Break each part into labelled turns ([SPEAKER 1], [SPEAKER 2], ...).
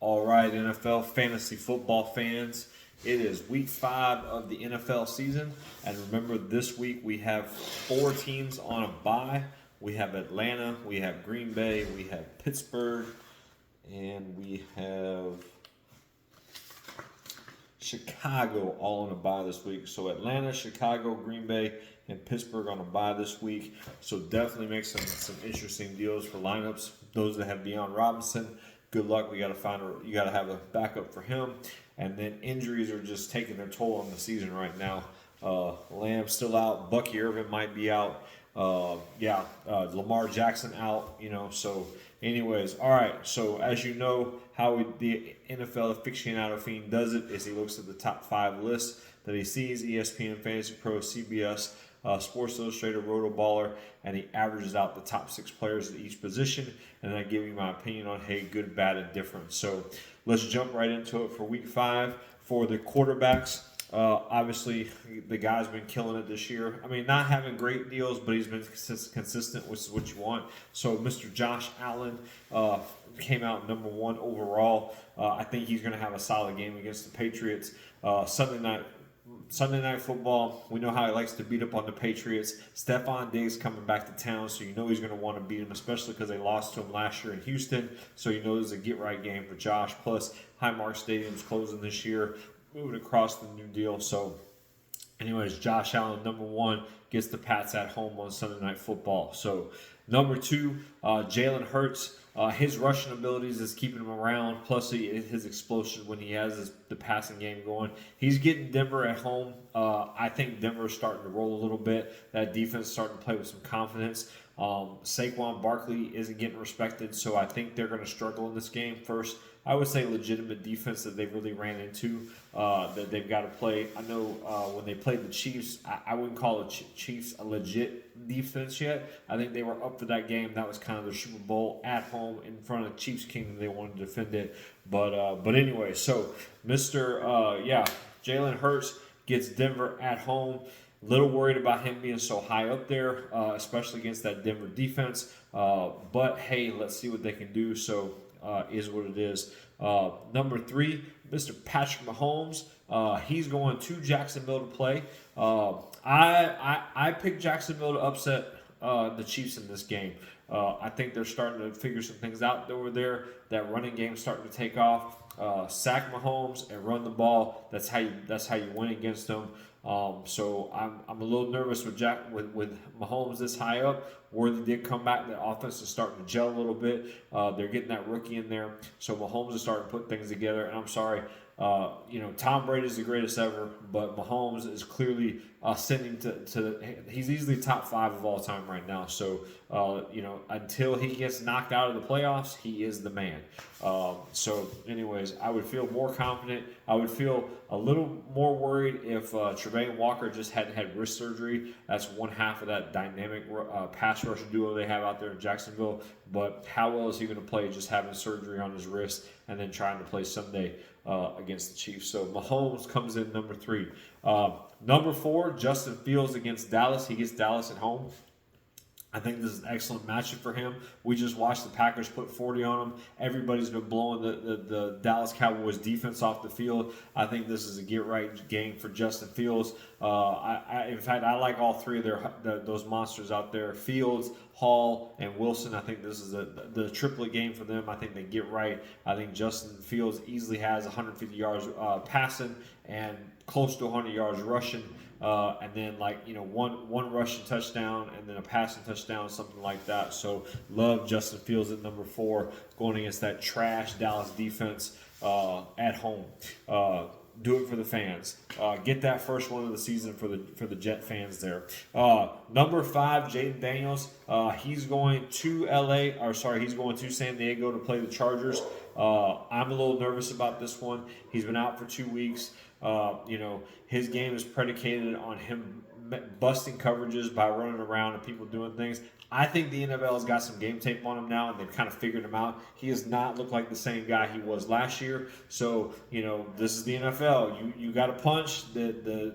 [SPEAKER 1] All right, NFL fantasy football fans. It is week 5 of the NFL season. And remember, this week we have 4 teams on a bye. We have Atlanta, we have Green Bay, we have Pittsburgh, and we have Chicago all on a bye this week. So Atlanta, Chicago, Green Bay, and Pittsburgh on a bye this week. So definitely make some interesting deals for lineups. Those that have Deion Robinson, good luck. You got to have a backup for him. And then injuries are just taking their toll on the season right now. Lamb's still out. Bucky Irvin might be out. Lamar Jackson out. So anyways, all right. So as you know, how the NFL aficionado fiend does it is he looks at the top 5 lists that he sees: ESPN, Fantasy Pro, CBS, Sports Illustrated, Roto Baller, and he averages out the top 6 players at each position, and then I give you my opinion on, hey, good, bad, and different. So let's jump right into it for week 5 for the quarterbacks. Obviously, the guy's been killing it this year. I mean, not having great deals, but he's been consistent, which is what you want. So Mr. Josh Allen came out number 1 overall. I think he's going to have a solid game against the Patriots. Sunday night football, we know how he likes to beat up on the Patriots. Stephon Diggs coming back to town, so you know he's going to want to beat him, especially because they lost to him last year in Houston. So you know this is a get-right game for Josh. Plus, Highmark Stadium's closing this year, moving across the new deal. So anyways, Josh Allen, number 1, gets the Pats at home on Sunday Night Football. So number 2, Jalen Hurts. His rushing abilities is keeping him around, plus his explosion when he has the passing game going. He's getting Denver at home. I think Denver's starting to roll a little bit. That defense is starting to play with some confidence. Saquon Barkley isn't getting respected, so I think they're going to struggle in this game. First, I would say legitimate defense that they really ran into that they've got to play. I know when they played the Chiefs, I wouldn't call the Chiefs a legit defense yet. I think they were up for that game. That was kind of their Super Bowl at home in front of Chiefs Kingdom. They wanted to defend it. But anyway, so Jalen Hurts gets Denver at home. Little worried about him being so high up there, especially against that Denver defense. But hey, let's see what they can do. So is what it is. Number 3, Mr. Patrick Mahomes. He's going to Jacksonville to play. I picked Jacksonville to upset the Chiefs in this game. I think they're starting to figure some things out over there. That running game's starting to take off. Sack Mahomes and run the ball. That's how you win against them. So I'm a little nervous with Mahomes this high up. Worthy did come back. The offense is starting to gel a little bit. They're getting that rookie in there. So Mahomes is starting to put things together. And I'm sorry, Tom Brady is the greatest ever, but Mahomes is clearly ascending he's easily top 5 of all time right now. So, until he gets knocked out of the playoffs, he is the man. So anyways, I would feel more confident. I would feel a little more worried if Trevane Walker just hadn't had wrist surgery. That's one half of that dynamic pass rush duo they have out there in Jacksonville. But how well is he going to play just having surgery on his wrist and then trying to play Sunday against the Chiefs? So Mahomes comes in number 3. Number 4, Justin Fields against Dallas. He gets Dallas at home. I think this is an excellent matchup for him. We just watched the Packers put 40 on them. Everybody's been blowing the Dallas Cowboys defense off the field. I think this is a get-right game for Justin Fields. In fact, I like all 3 of those monsters out there, Fields, Hall, and Wilson. I think this is the triplet game for them. I think they get right. I think Justin Fields easily has 150 yards passing and close to 100 yards rushing. And then one rushing touchdown and then a passing touchdown, something like that. So love Justin Fields at number 4 going against that trash Dallas defense at home. Do it for the fans. Get that first one of the season for the Jet fans there. Number 5, Jayden Daniels. He's going to he's going to San Diego to play the Chargers. I'm a little nervous about this one. He's been out for 2 weeks. His game is predicated on him busting coverages by running around and people doing things. I think the NFL has got some game tape on him now, and they've kind of figured him out. He does not look like the same guy he was last year. So, this is the NFL. You got to punch. The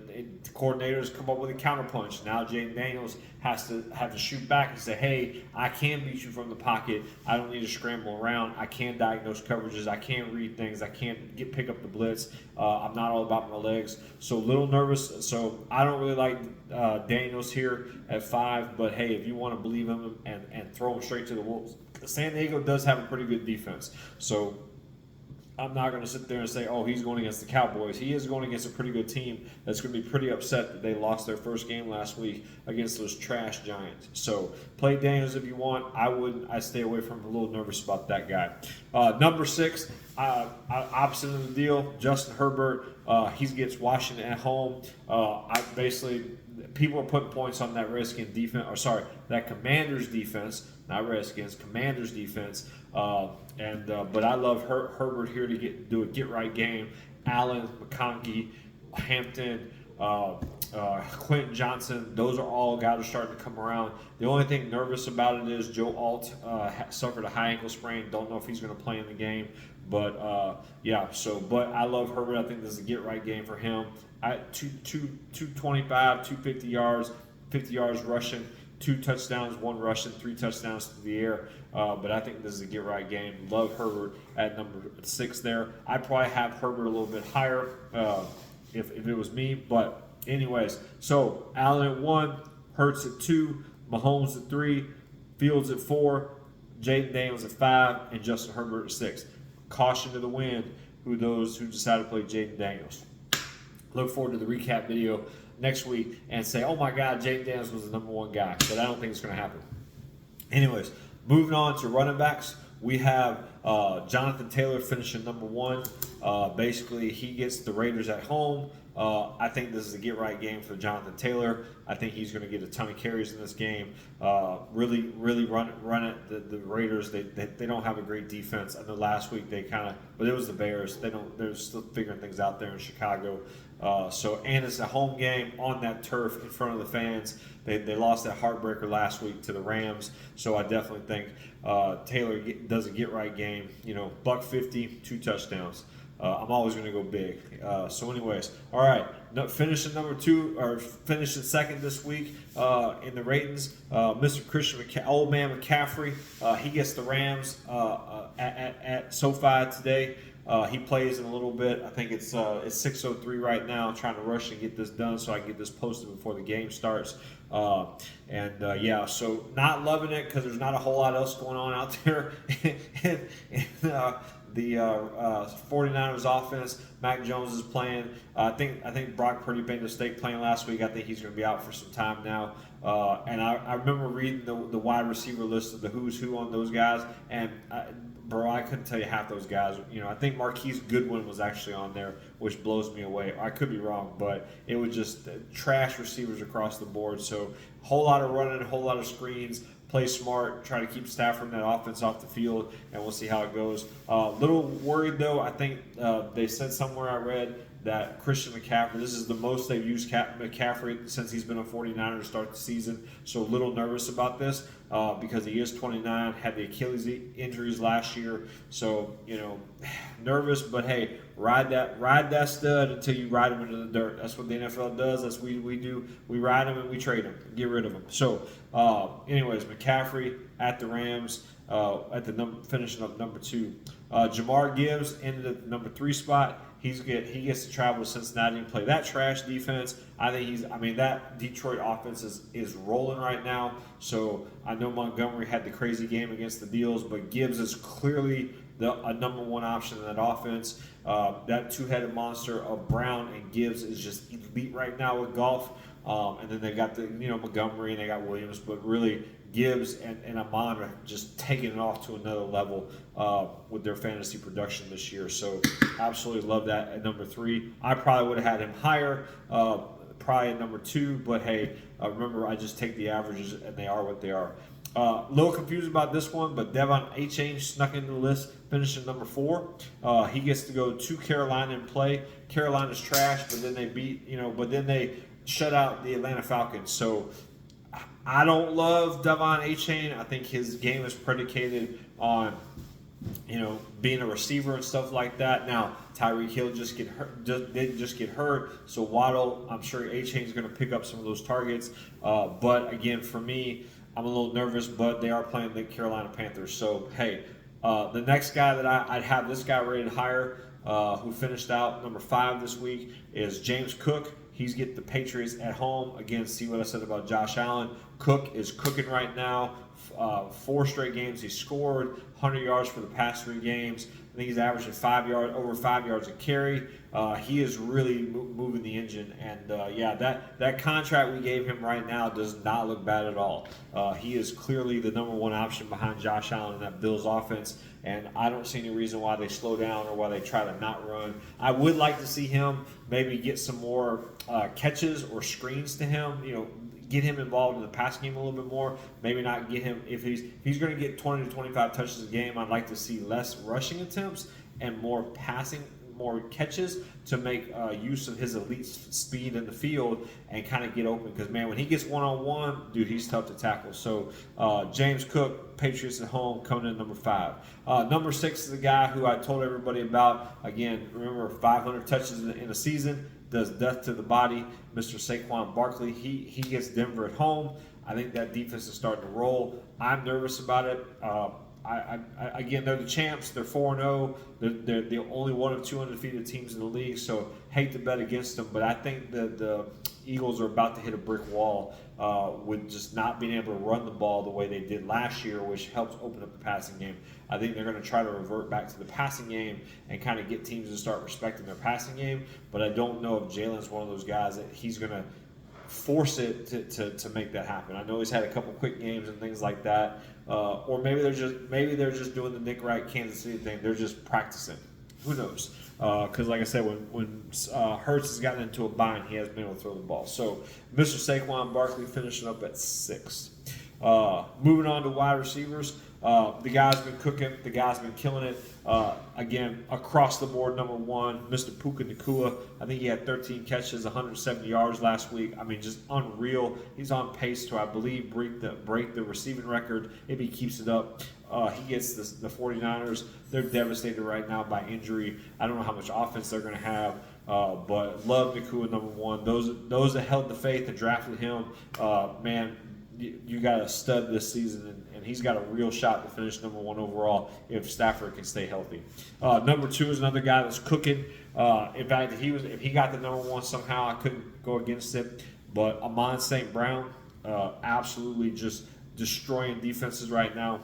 [SPEAKER 1] coordinators come up with a counter punch. Now Jayden Daniels has to have to shoot back and say, hey, I can beat you from the pocket. I don't need to scramble around. I can diagnose coverages. I can read things. I can pick up the blitz. I'm not all about my legs. So a little nervous. So I don't really like Daniels here at 5. But, hey, if you want to believe him and throw him straight to the Wolves, San Diego does have a pretty good defense. So I'm not going to sit there and say, oh, he's going against the Cowboys. He is going against a pretty good team that's going to be pretty upset that they lost their first game last week against those trash Giants. So play Daniels if you want. I wouldn't. I stay away from him. A little nervous about that guy. Number 6, opposite of the deal, Justin Herbert. He gets Washington at home. People are putting points on that Redskins defense, that Commanders defense, not Redskins, Commanders defense. But I love Herbert here to do a get-right game. Allen, McConkey, Hampton, Quentin Johnson, those are all guys who are starting to come around. The only thing nervous about it is Joe Alt suffered a high ankle sprain. Don't know if he's going to play in the game. But, but I love Herbert. I think this is a get-right game for him. 225, 250 yards, 50 yards rushing, 2 touchdowns, 1 rushing, 3 touchdowns through the air. But I think this is a get-right game. Love Herbert at number 6 there. I'd probably have Herbert a little bit higher if it was me. But anyways, so Allen at 1, Hurts at 2, Mahomes at 3, Fields at 4, Jaden Daniels at 5, and Justin Herbert at 6. Caution to the wind, those who decide to play Jaden Daniels. Look forward to the recap video next week and say, oh my God, Jaden Daniels was the number 1 guy. But I don't think it's going to happen. Anyways, moving on to running backs. We have Jonathan Taylor finishing number 1. Basically, he gets the Raiders at home. I think this is a get-right game for Jonathan Taylor. I think he's going to get a ton of carries in this game. Really run it. The Raiders, they don't have a great defense. I know last week but it was the Bears. They're still figuring things out there in Chicago. And it's a home game on that turf in front of the fans. They lost that heartbreaker last week to the Rams. So I definitely think Taylor does a get-right game. $150, 2 touchdowns. I'm always going to go big. Anyways, all right. Finishing number 2 or finishing second this week in the ratings, Mr. Christian Old Man McCaffrey. He gets the Rams at SoFi today. He plays in a little bit. I think it's 6:03 right now. I'm trying to rush and get this done so I can get this posted before the game starts. So not loving it because there's not a whole lot else going on out there the 49ers offense. Mac Jones is playing. I think Brock Purdy made a mistake playing last week. I think he's going to be out for some time now. And I remember reading the wide receiver list of the who's who on those guys, and I couldn't tell you half those guys. I think Marquise Goodwin was actually on there, which blows me away. I could be wrong, but it was just trash receivers across the board. So a whole lot of running, a whole lot of screens. Play smart, try to keep Stafford and that offense off the field, and we'll see how it goes. Little worried, though. I think they said somewhere I read that Christian McCaffrey, this is the most they've used McCaffrey since he's been a 49er to start the season. So a little nervous about this because he is 29, had the Achilles injuries last year. So, nervous, but hey, ride that stud until you ride him into the dirt. That's what the NFL does. That's what we do. We ride him and we trade him, get rid of him. So, anyways, McCaffrey at the Rams finishing up number 2. Jamar Gibbs ended at the number 3 spot. He gets to travel to Cincinnati and play that trash defense. That Detroit offense is rolling right now. So I know Montgomery had the crazy game against the Deals, but Gibbs is clearly a number 1 option in that offense. That 2-headed monster of Brown and Gibbs is just elite right now with golf. And then they got Montgomery and they got Williams, but really Gibbs and Amon are just taking it off to another level with their fantasy production this year. So absolutely love that at number 3. I probably would have had him higher, probably at number 2, but hey, remember I just take the averages and they are what they are. A little confused about this one, but Devon Achane snuck into the list, finishing number 4. He gets to go to Carolina and play. Carolina's trash, but then they shut out the Atlanta Falcons. So I don't love Devon Achane. I think his game is predicated on being a receiver and stuff like that. Now, Tyreek Hill did just get hurt, so Waddle, I'm sure A-Chain's going to pick up some of those targets. But again, for me, I'm a little nervous, but they are playing the Carolina Panthers. So, hey, the next guy that I'd have this guy rated higher, who finished out number 5 this week, is James Cook. He's getting the Patriots at home. Again, see what I said about Josh Allen. Cook is cooking right now. 4 straight games he scored, 100 yards for the past 3 games. I think he's averaging over 5 yards a carry. He is really moving the engine, and that contract we gave him right now does not look bad at all. He is clearly the number 1 option behind Josh Allen in that Bills offense, and I don't see any reason why they slow down or why they try to not run. I would like to see him maybe get some more catches or screens to him. Get him involved in the passing game a little bit more. Maybe not get him if he's going to get 20 to 25 touches a game. I'd like to see less rushing attempts and more catches to make use of his elite speed in the field and kind of get open. Because man, when he gets one-on-one, dude, he's tough to tackle. So James Cook, Patriots at home, coming in number 5. Number 6 is the guy who I told everybody about. Again, remember 500 touches in a season. Does death to the body, Mr. Saquon Barkley. He gets Denver at home. I think that defense is starting to roll. I'm nervous about it. Again, they're the champs. They're 4-0. They're the only one of 2 undefeated teams in the league, so hate to bet against them. But I think that the Eagles are about to hit a brick wall with just not being able to run the ball the way they did last year, which helps open up the passing game. I think they're going to try to revert back to the passing game and kind of get teams to start respecting their passing game. But I don't know if Jalen's one of those guys that he's going to force it to make that happen. I know he's had a couple quick games and things like that, or maybe they're just doing the Nick Wright Kansas City thing. They're just practicing. Who knows? Because like I said, when Hurts has gotten into a bind, he hasn't been able to throw the ball. So Mr. Saquon Barkley finishing up at 6. Moving on to wide receivers. The guy's been cooking. The guy's been killing it. Again, across the board, number 1, Mr. Puka Nacua. I think he had 13 catches, 170 yards last week. I mean, just unreal. He's on pace to, I believe, break the receiving record if he keeps it up. He gets the 49ers. They're devastated right now by injury. I don't know how much offense they're going to have. But love Nacua, number 1. Those that held the faith and drafted him, man, you got a stud this season, and he's got a real shot to finish number 1 overall if Stafford can stay healthy. Number 2 is another guy that's cooking. In fact, if he got the number 1 somehow, I couldn't go against it. But Amon St. Brown, absolutely just destroying defenses right now.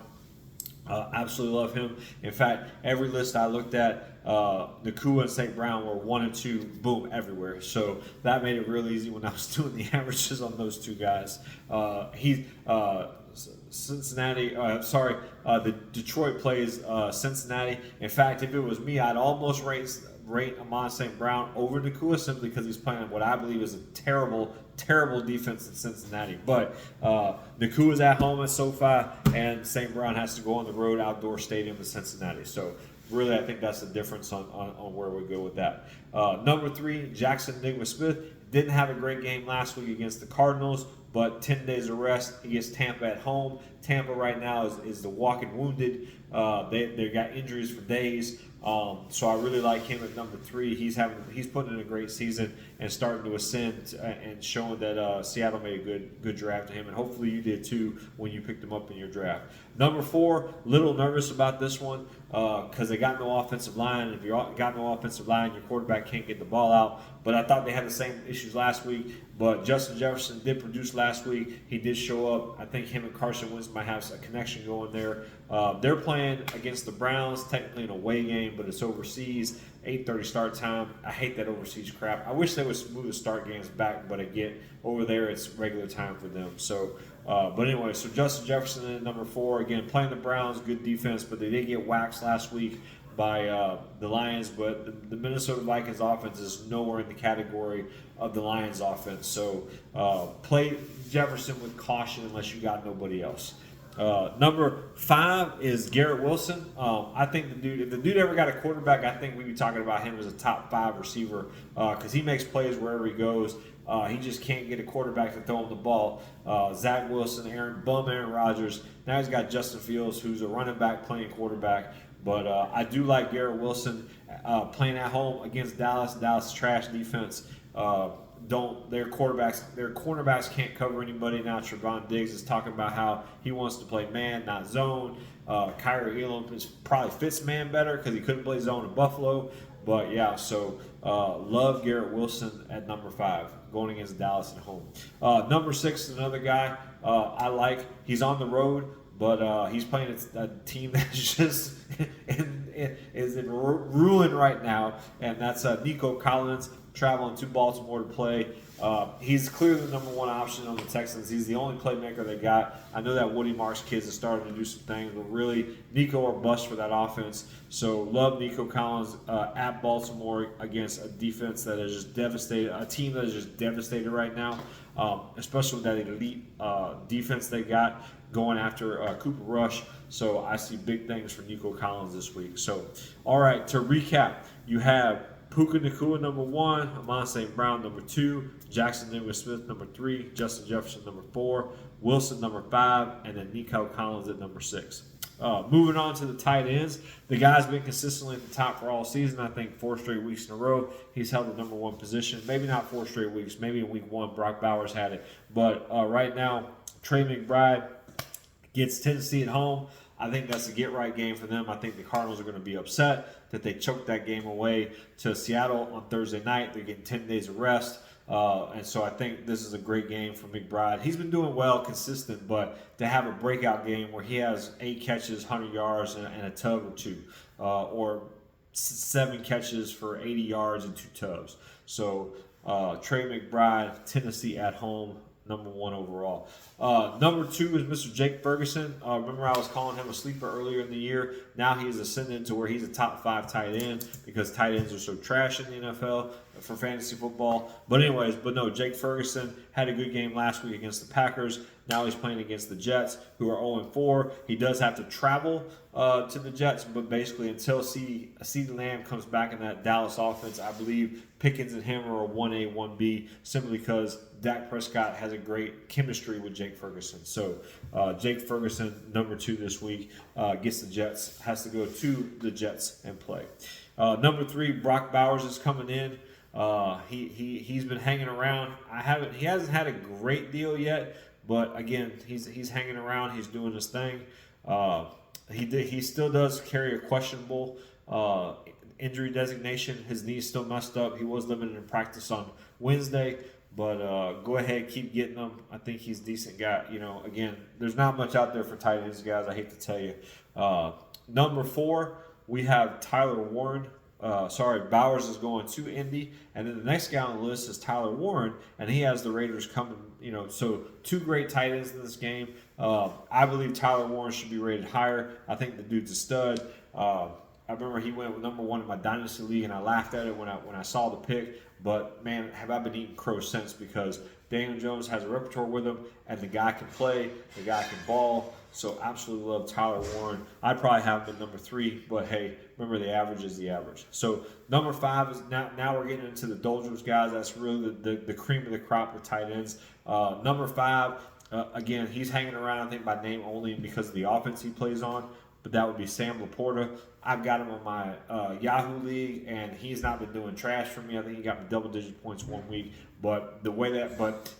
[SPEAKER 1] Absolutely love him. In fact, every list I looked at, Nacua and St. Brown were 1 and 2, boom, everywhere. So that made it real easy when I was doing the averages on those 2 guys. The Detroit plays Cincinnati. In fact, if it was me, I'd almost rate Amon St. Brown over Nacua simply because he's playing what I believe is a terrible defense in Cincinnati. But Nakua's at home at SoFi, and St. Brown has to go on the road outdoor stadium in Cincinnati. So really, I think that's the difference on where we go with that. Number 3, Jackson Nigma-Smith. Didn't have a great game last week against the Cardinals, but 10 days of rest against Tampa at home. Tampa right now is the walking wounded. They got injuries for days. So I really like him at number 3. He's putting in a great season and starting to ascend and showing that Seattle made a good draft to him, and hopefully you did too when you picked him up in your draft. Number 4, little nervous about this one because they got no offensive line. If you got no offensive line, your quarterback can't get the ball out. But I thought they had the same issues last week. But Justin Jefferson did produce last week. He did show up. I think him and Carson Wentz might have a connection going there. They're playing against the Browns, technically an away game, but it's overseas. 8:30 start time. I hate that overseas crap. I wish they would move the start games back, but again, over there it's regular time for them. So, but anyway, so Justin Jefferson at number 4. Again, playing the Browns, good defense, but they did get waxed last week by the Lions, but the Minnesota Vikings offense is nowhere in the category of the Lions offense. So play Jefferson with caution unless you got nobody else. Number 5 is Garrett Wilson. I think if the dude ever got a quarterback, I think we'd be talking about him as a top 5 receiver because he makes plays wherever he goes. He just can't get a quarterback to throw him the ball. Zach Wilson, Aaron Rodgers. Now he's got Justin Fields, who's a running back playing quarterback. But I do like Garrett Wilson playing at home against Dallas. Dallas trash defense. Don't their cornerbacks can't cover anybody now. Trevon Diggs is talking about how he wants to play man, not zone. Kyrie Elam probably fits man better because he couldn't play zone in Buffalo. But yeah, so love Garrett Wilson at number 5 going against Dallas at home. Number 6 is another guy I like. He's on the road, but he's playing a team that's just is in ruin right now, and that's Nico Collins traveling to Baltimore to play. He's clearly the number 1 option on the Texans. He's the only playmaker they got. I know that Woody Marks kids are starting to do some things, but really Nico or bust for that offense. So love Nico Collins at Baltimore against a defense that is just devastated, a team that is just devastated right now, especially with that elite defense they got going after Cooper Rush. So I see big things for Nico Collins this week. So, all right, to recap, you have Puka Nacua, number 1, Amon St. Brown, number 2, Jackson Smith, number 3, Justin Jefferson, number 4, Wilson, number 5, and then Nico Collins at number 6. Moving on to the tight ends, the guy's been consistently at the top for all season. I think 4 straight weeks in a row, he's held the number 1 position. Maybe not 4 straight weeks. Maybe in week 1, Brock Bowers had it. But right now, Trey McBride gets Tennessee at home. I think that's a get-right game for them. I think the Cardinals are going to be upset that they choked that game away to Seattle on Thursday night. They're getting 10 days of rest. And so I think this is a great game for McBride. He's been doing well, consistent, but to have a breakout game where he has 8 catches, 100 yards, and a tub or 2, or 7 catches for 80 yards and 2 tubs. So Trey McBride, Tennessee at home, number 1 overall. Number 2 is Mr. Jake Ferguson. Remember I was calling him a sleeper earlier in the year. Now he's ascended to where he's a top 5 tight end because tight ends are so trash in the NFL for fantasy football. But no, Jake Ferguson had a good game last week against the Packers. Now he's playing against the Jets, who are 0-4. He does have to travel to the Jets, but basically until CeeDee Lamb comes back in that Dallas offense, I believe Pickens and him are a 1A, 1B, simply because Dak Prescott has a great chemistry with Jake Ferguson. So Jake Ferguson, number 2 this week, gets the Jets, has to go to the Jets and play. Number 3, Brock Bowers is coming in. He's been hanging around. He hasn't had a great deal yet, but again, he's hanging around. He's doing his thing. He still does carry a questionable injury designation. His knee's still messed up. He was limited in practice on Wednesday, but go ahead, keep getting him. I think he's a decent guy. Again, there's not much out there for tight ends, guys. I hate to tell you. Number 4, we have Tyler Warren. Bowers is going to Indy, and then the next guy on the list is Tyler Warren, and he has the Raiders coming. So 2 great tight ends in this game. I believe Tyler Warren should be rated higher. I think the dude's a stud. I remember he went with number 1 in my dynasty league, and I laughed at it when I saw the pick. But man, have I been eating crow since, because Daniel Jones has a repertoire with him, and the guy can play, the guy can ball. So absolutely love Tyler Warren. I'd probably have him at number 3, but hey, remember the average is the average. So number 5 is now we're getting into the doldrums, guys. That's really the cream of the crop with tight ends. Number 5, again, he's hanging around, I think, by name only because of the offense he plays on. But that would be Sam Laporta. I've got him on my Yahoo league, and he's not been doing trash for me. I think he got me double-digit points 1 week. But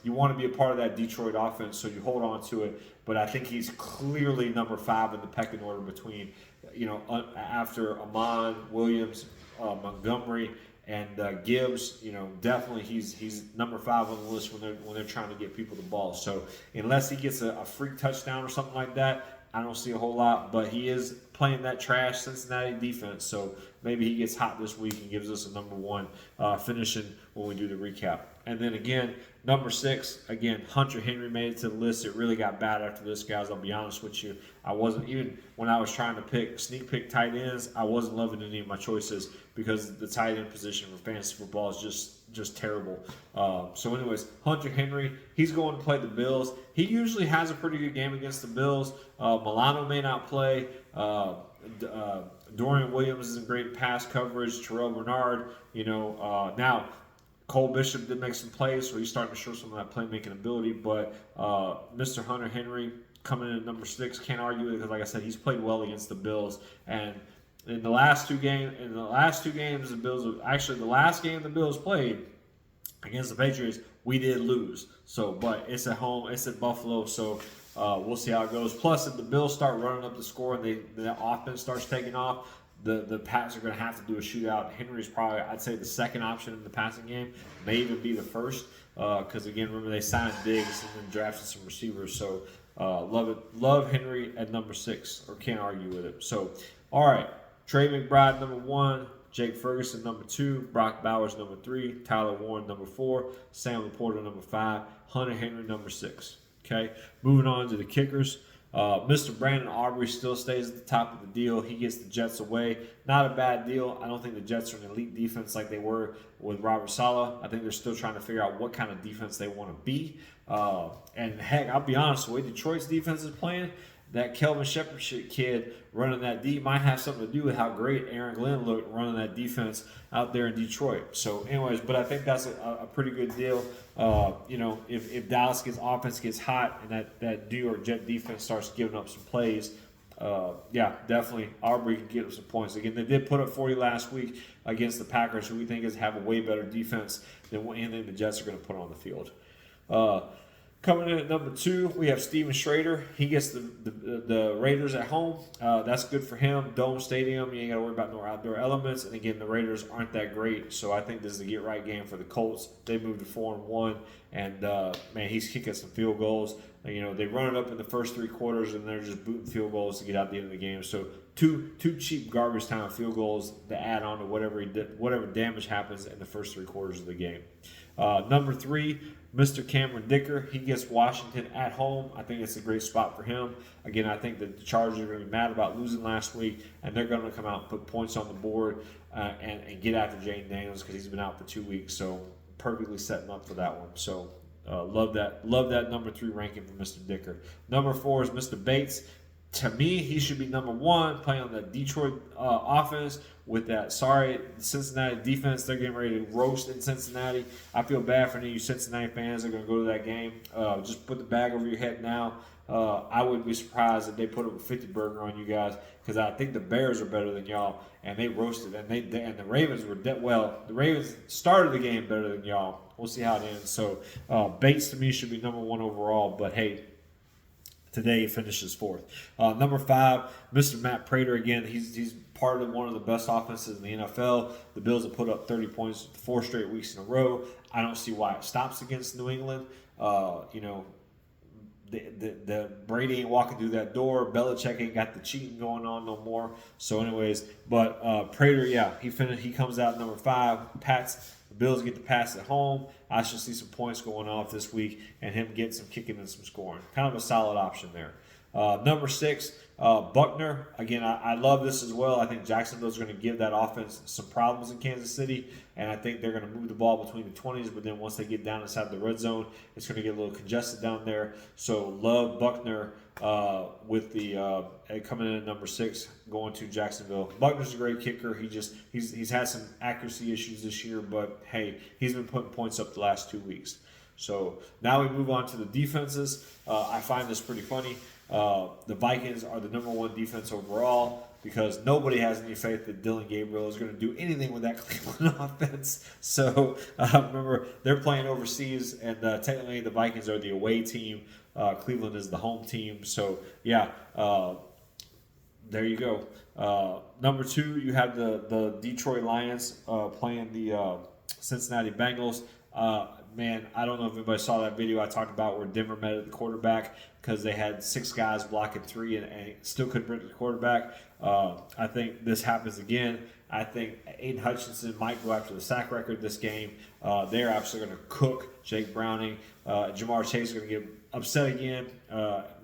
[SPEAKER 1] you want to be a part of that Detroit offense, so you hold on to it. But I think he's clearly number 5 in the pecking order between, after Amon, Williams, Montgomery, and Gibbs. Definitely he's number 5 on the list when they're trying to get people the ball. So unless he gets a freak touchdown or something like that, I don't see a whole lot, but he is playing that trash Cincinnati defense, so maybe he gets hot this week and gives us a number 1 finishing when we do the recap. And then again, number 6, again, Hunter Henry made it to the list. It really got bad after this, guys. I'll be honest with you. I wasn't, even when I was trying to sneak pick tight ends, I wasn't loving any of my choices because the tight end position for fantasy football is just terrible. So anyways, Hunter Henry, he's going to play the Bills. He usually has a pretty good game against the Bills. Milano may not play. Dorian Williams is in great pass coverage. Terrell Bernard, now Cole Bishop did make some plays, so he's starting to show some of that playmaking ability. But Mr. Hunter Henry coming in at number 6, can't argue it because, like I said, he's played well against the Bills. And in the last two games, the Bills, actually the last game the Bills played against the Patriots, we did lose. So, but it's at home, it's at Buffalo, so we'll see how it goes. Plus, if the Bills start running up the score and the offense starts taking off, the Pats are going to have to do a shootout. Henry's probably, I'd say, the second option in the passing game, may even be the first, because again, remember they signed Diggs and then drafted some receivers. So, love Henry at number 6, or can't argue with it. So, all right, Trey McBride number 1. Jake Ferguson, number 2. Brock Bowers, number 3. Tyler Warren, number 4. Sam Laporta, number 5. Hunter Henry, number 6. Okay, moving on to the kickers. Mr. Brandon Aubrey still stays at the top of the deal. He gets the Jets away. Not a bad deal. I don't think the Jets are an elite defense like they were with Robert Saleh. I think they're still trying to figure out what kind of defense they want to be. And heck, I'll be honest, the way Detroit's defense is playing, that Kelvin Shepherd kid running that D might have something to do with how great Aaron Glenn looked running that defense out there in Detroit. So, anyways, but I think that's a pretty good deal. If Dallas offense gets hot and that New York Jet defense starts giving up some plays, definitely Aubrey can get some points. Again, they did put up 40 last week against the Packers, who we think have a way better defense than anything the Jets are going to put on the field. Coming in at number 2, we have Steven Schrader. He gets the Raiders at home. That's good for him. Dome Stadium, you ain't got to worry about no outdoor elements. And again, the Raiders aren't that great, so I think this is a get-right game for the Colts. They moved to 4-1, and man, he's kicking some field goals. They run it up in the first 3 quarters, and they're just booting field goals to get out the end of the game. So two cheap garbage time field goals to add on to whatever damage happens in the first 3 quarters of the game. Number 3, Mr. Cameron Dicker. He gets Washington at home. I think it's a great spot for him. Again, I think that the Chargers are going to be mad about losing last week, and they're going to come out and put points on the board and get after Jane Daniels because he's been out for 2 weeks. So perfectly setting up for that one. So love that number 3 ranking for Mr. Dicker. Number 4 is Mr. Bates. To me, he should be number 1, playing on the Detroit offense with that Cincinnati defense. They're getting ready to roast in Cincinnati. I feel bad for any of you Cincinnati fans that are going to go to that game. Just put the bag over your head now. I wouldn't be surprised if they put up a 50 burger on you guys, because I think the Bears are better than y'all, and they roasted. And the Ravens were the Ravens started the game better than y'all. We'll see how it ends. So Bates to me should be number 1 overall, but hey, today he finishes 4th. Number 5, Mr. Matt Prater. Again, he's part of one of the best offenses in the NFL. The Bills have put up 30 points 4 straight weeks in a row. I don't see why it stops against New England. The Brady ain't walking through that door. Belichick ain't got the cheating going on no more. So, anyways, but Prater, he comes out number 5. The Bills get the Pats at home. I should see some points going off this week and him getting some kicking and some scoring. Kind of a solid option there. Number 6, Buckner. Again, I love this as well. I think Jacksonville's going to give that offense some problems in Kansas City, and I think they're going to move the ball between the 20s, but then once they get down inside the red zone, it's going to get a little congested down there. So love Buckner with the coming in at number 6, going to Jacksonville. Buckner's a great kicker. He's had some accuracy issues this year, but hey, he's been putting points up the last 2 weeks. So now we move on to the defenses. I find this pretty funny. The Vikings are the number 1 defense overall because nobody has any faith that Dylan Gabriel is going to do anything with that Cleveland offense. So remember, they're playing overseas, and technically the Vikings are the away team. Cleveland is the home team. So, there you go. Number 2, you have the Detroit Lions playing the Cincinnati Bengals. Man, I don't know if anybody saw that video I talked about where Denver met at the quarterback because they had 6 guys blocking 3 and still couldn't break the quarterback. I think this happens again. I think Aiden Hutchinson might go after the sack record this game. They're absolutely going to cook Jake Browning. Jamar Chase is going to get upset again.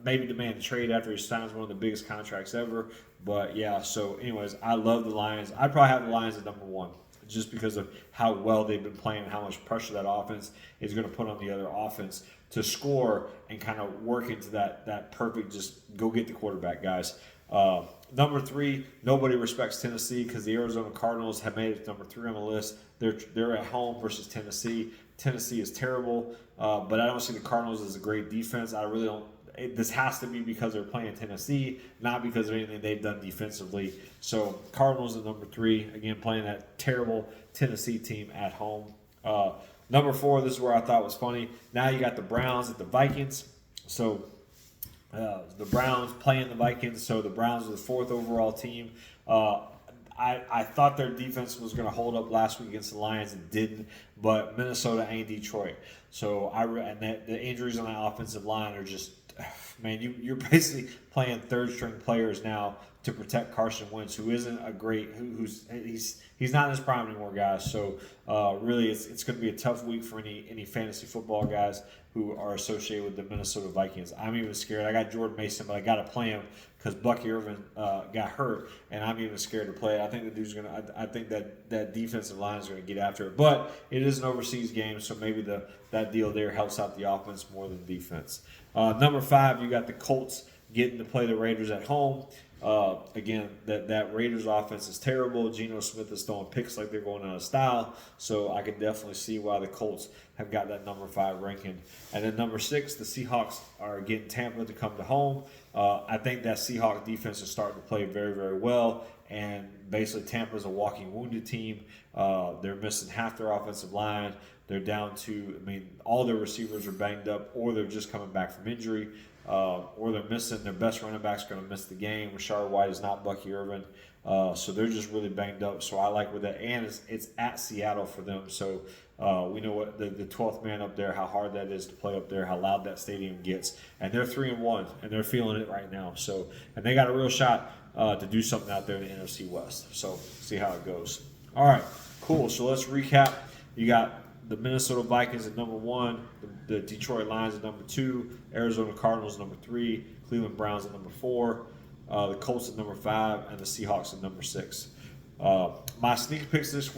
[SPEAKER 1] Maybe demand a trade after he signs one of the biggest contracts ever. But yeah, so anyways, I love the Lions. I'd probably have the Lions at number 1. Just because of how well they've been playing and how much pressure that offense is going to put on the other offense to score and kind of work into that perfect, just go get the quarterback, guys. Number 3, nobody respects Tennessee because the Arizona Cardinals have made it to number 3 on the list. They're at home versus Tennessee. Tennessee is terrible, but I don't see the Cardinals as a great defense. I really don't. this has to be because they're playing Tennessee, not because of anything they've done defensively. So Cardinals at number 3, again playing that terrible Tennessee team at home. Number 4, this is where I thought was funny. Now you got the Browns at the Vikings. So the Browns playing the Vikings. So the Browns are the 4th overall team. I thought their defense was going to hold up last week against the Lions. It didn't, but Minnesota and Detroit. So the injuries on the offensive line are just, man, you're basically playing third-string players now to protect Carson Wentz, who isn't a great, he's not in his prime anymore, guys. So really, it's going to be a tough week for any fantasy football guys who are associated with the Minnesota Vikings. I'm even scared. I got Jordan Mason, but I got to play him because Bucky Irvin got hurt, and I'm even scared to play it. I think the dude's gonna. I think that defensive line is gonna get after it, but it is an overseas game, so maybe that deal there helps out the offense more than the defense. Number 5, you got the Colts getting to play the Raiders at home. Again, that Raiders offense is terrible. Geno Smith is throwing picks like they're going out of style. So I can definitely see why the Colts have got that number 5 ranking. And then number 6, the Seahawks are getting Tampa to come to home. I think that Seahawks defense is starting to play very, very well. And basically Tampa's a walking wounded team. They're missing half their offensive line. They're down to, all their receivers are banged up, or they're just coming back from injury. Or they're missing their best running back's going to miss the game. Rashard White is not Bucky Irvin, so they're just really banged up. So I like with that, and it's at Seattle for them. So we know what the 12th man up there, how hard that is to play up there, how loud that stadium gets, and they're 3-1, and they're feeling it right now. So and they got a real shot to do something out there in the NFC West. So see how it goes. All right, cool. So let's recap. You got the Minnesota Vikings at number 1, the Detroit Lions at number 2, Arizona Cardinals at number 3, Cleveland Browns at number 4, the Colts at number 5, and the Seahawks at number 6. My sneak picks this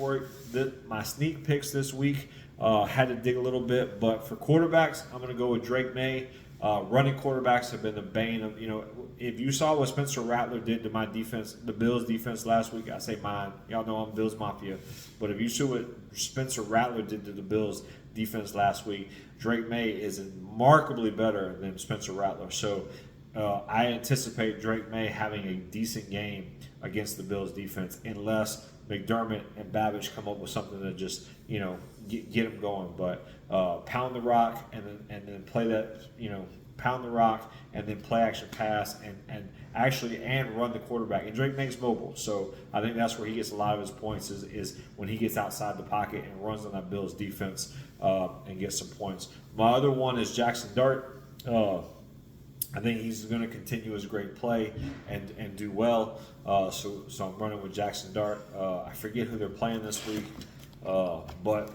[SPEAKER 1] week had to dig a little bit, but for quarterbacks, I'm going to go with Drake May. Running quarterbacks have been the bane of, if you saw what Spencer Rattler did to my defense, the Bills defense last week, I say mine. Y'all know I'm Bills Mafia. But if you saw what Spencer Rattler did to the Bills defense last week, Drake May is remarkably better than Spencer Rattler. So I anticipate Drake May having a decent game against the Bills defense unless McDermott and Babbage come up with something to just, get them going. But pound the rock and then play that, pound the rock and then play action pass and run the quarterback. And Drake May's mobile, so I think that's where he gets a lot of his points is when he gets outside the pocket and runs on that Bills defense and gets some points. My other one is Jackson Dart. I think he's going to continue his great play and do well. So I'm running with Jackson Dart. I forget who they're playing this week, but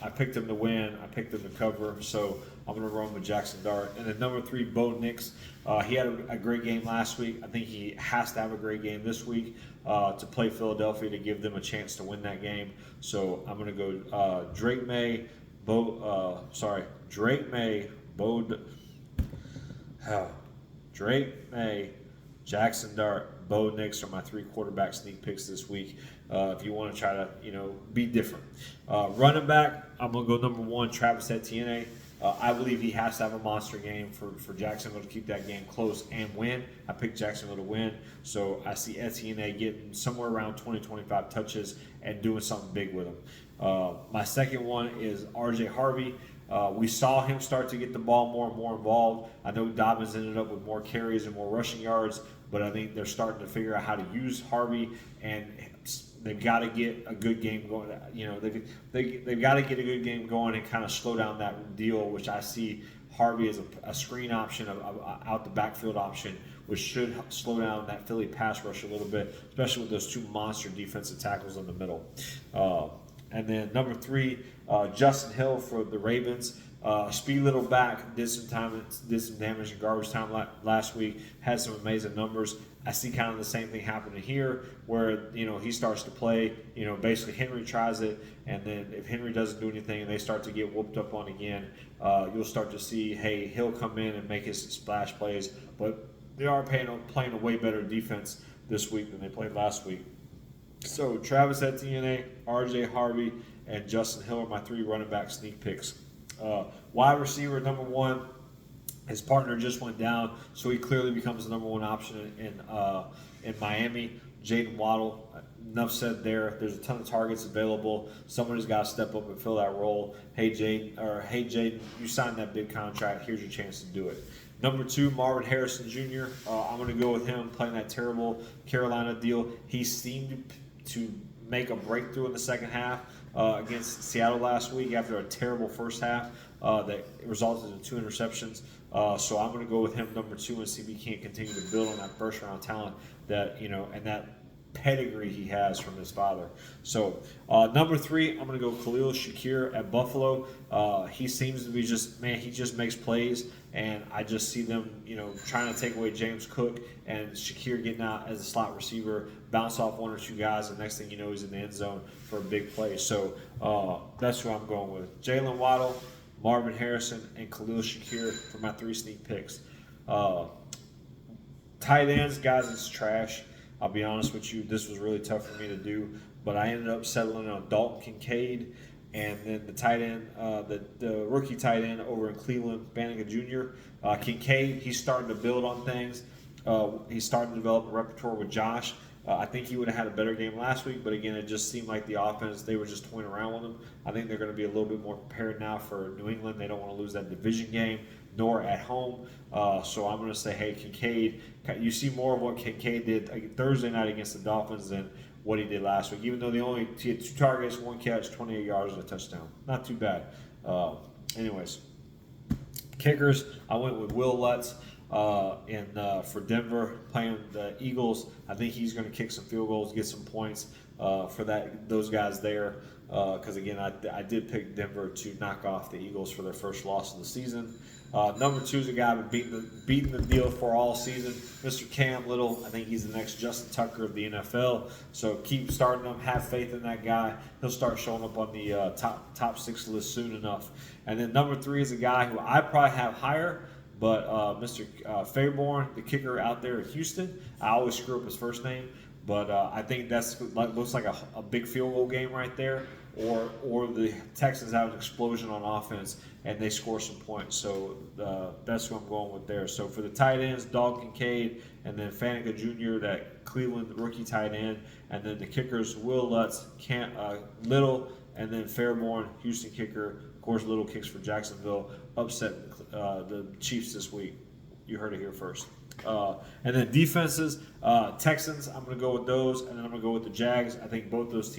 [SPEAKER 1] I picked him to win. I picked him to cover. So I'm going to run with Jackson Dart. And then number 3, Bo Nix. He had a great game last week. I think he has to have a great game this week to play Philadelphia to give them a chance to win that game. So I'm going to go Drake May, Drake May, Jackson Dart, Bo Nix are my 3 quarterback sneak picks this week. If you want to try to, be different. Running back, I'm going to go number 1, Travis Etienne. I believe he has to have a monster game for Jacksonville to keep that game close and win. I picked Jacksonville to win, so I see Etienne getting somewhere around 20-25 touches and doing something big with him. My second one is R.J. Harvey. We saw him start to get the ball more and more involved. I know Dobbins ended up with more carries and more rushing yards, but I think they're starting to figure out how to use Harvey, and they've got to get a good game going. They've got to get a good game going and kind of slow down that deal, which I see Harvey as a screen option, out the backfield option, which should slow down that Philly pass rush a little bit, especially with those 2 monster defensive tackles in the middle. And then number 3, Justin Hill for the Ravens. Speedy little back, did some damage in garbage time last week, had some amazing numbers. I see kind of the same thing happening here where, he starts to play, basically Henry tries it, and then if Henry doesn't do anything and they start to get whooped up on again, you'll start to see, hey, he'll come in and make his splash plays. But they are playing a way better defense this week than they played last week. So Travis Etienne, R.J. Harvey, and Justin Hill are my 3 running back sneak picks. Wide receiver number 1, His partner just went down, so he clearly becomes the number one option in Miami. Jaden Waddle, enough said there. There's a ton of targets available. Somebody's got to step up and fill that role. Hey Jaden, you signed that big contract. Here's your chance to do it. Number 2, Marvin Harrison Jr. I'm going to go with him playing that terrible Carolina deal. He seemed to make a breakthrough in the second half against Seattle last week after a terrible first half that resulted in 2 interceptions. So I'm going to go with him number 2 and see if he can't continue to build on that first round talent that and that pedigree he has from his father. So number 3, I'm going to go Khalil Shakir at Buffalo. He seems to be he just makes plays, and I just see them trying to take away James Cook, and Shakir getting out as a slot receiver, bounce off 1 or 2 guys, and next thing you know, he's in the end zone for a big play. So that's who I'm going with. Jalen Waddle, Marvin Harrison, and Khalil Shakir for my 3 sneak picks. Tight ends, guys, it's trash. I'll be honest with you, this was really tough for me to do, but I ended up settling on Dalton Kincaid, and then the tight end, the rookie tight end over in Cleveland, Bannigan Jr. Kincaid, he's starting to build on things. He's starting to develop a repertoire with Josh. I think he would have had a better game last week, but again, it just seemed like the offense, they were just toying around with him. I think they're going to be a little bit more prepared now for New England. They don't want to lose that division game, nor at home. So I'm going to say, hey, Kincaid, you see more of what Kincaid did Thursday night against the Dolphins than what he did last week, even though he had 2 targets, 1 catch, 28 yards, and a touchdown. Not too bad. Anyways, kickers, I went with Will Lutz. For Denver playing the Eagles, I think he's going to kick some field goals, get some points for those guys there. Because again, I did pick Denver to knock off the Eagles for their first loss of the season. Number 2 is a guy I've been beating the deal for all season, Mr. Cam Little. I think he's the next Justin Tucker of the NFL. So keep starting him. Have faith in that guy. He'll start showing up on the top 6 list soon enough. And then number 3 is a guy who I probably have higher. But Mr. Fairborn, the kicker out there in Houston, I always screw up his first name, but I think looks like a big field goal game right there, or the Texans have an explosion on offense and they score some points. So that's who I'm going with there. So for the tight ends, Dalton Kincaid, and then Fanaga Jr., that Cleveland rookie tight end, and then the kickers, Will Lutz, Little, and then Fairborn, Houston kicker. Of course, Little kicks for Jacksonville, upset the Chiefs this week. You heard it here first. And then defenses, Texans, I'm going to go with those, and then I'm going to go with the Jags. I think both those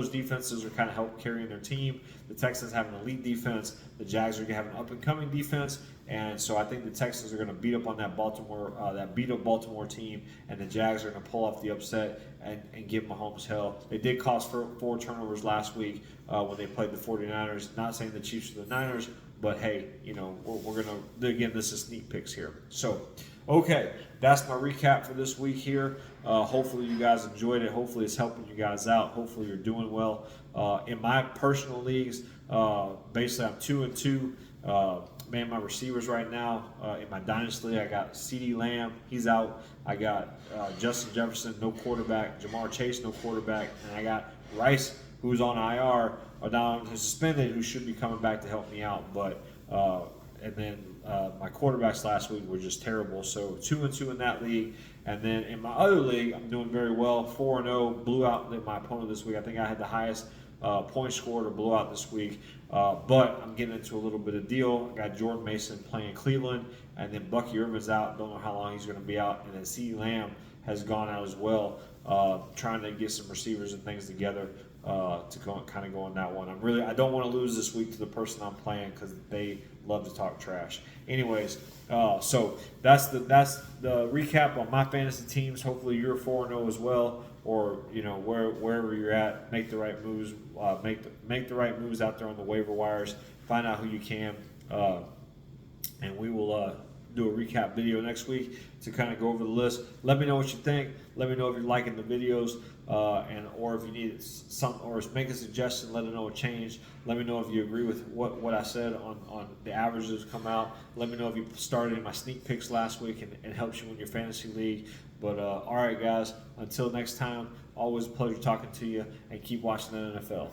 [SPEAKER 1] defenses are kind of help carrying their team. The Texans have an elite defense. The Jags are going to have an up-and-coming defense. And so I think the Texans are going to beat up on that beat-up Baltimore team, and the Jags are going to pull off the upset and give Mahomes hell. They did cost 4 turnovers last week when they played the 49ers. Not saying the Chiefs are the Niners, but hey, we're going to, again, this is sneak picks here. So, okay, that's my recap for this week here. Hopefully you guys enjoyed it. Hopefully it's helping you guys out. Hopefully you're doing well. In my personal leagues, basically I'm 2-2. My receivers right now in my dynasty, I got CeeDee Lamb, he's out. I got Justin Jefferson, no quarterback. Jamar Chase, no quarterback. And I got Rice, who's on IR, or down suspended, who should be coming back to help me out. But and then my quarterbacks last week were just terrible. So 2-2 in that league. And then in my other league, I'm doing very well. 4-0, blew out my opponent this week. I think I had the highest point scored or blowout this week. But I'm getting into a little bit of deal. I got Jordan Mason playing Cleveland, and then Bucky Irvin's out. Don't know how long he's going to be out. And then CeeDee Lamb has gone out as well, trying to get some receivers and things together to kind of go on that one. I don't want to lose this week to the person I'm playing because they love to talk trash. Anyways, so that's the recap on my fantasy teams. Hopefully you're 4-0 as well, or wherever you're at, make the right moves. Make the right moves out there on the waiver wires. Find out who you can, and we will do a recap video next week to kind of go over the list. Let me know what you think. Let me know if you're liking the videos, or if you need some, or make a suggestion. Let me know a change. Let me know if you agree with what I said on the averages come out. Let me know if you started in my sneak picks last week and helps you in your fantasy league. But all right, guys. Until next time, always a pleasure talking to you, and keep watching the NFL.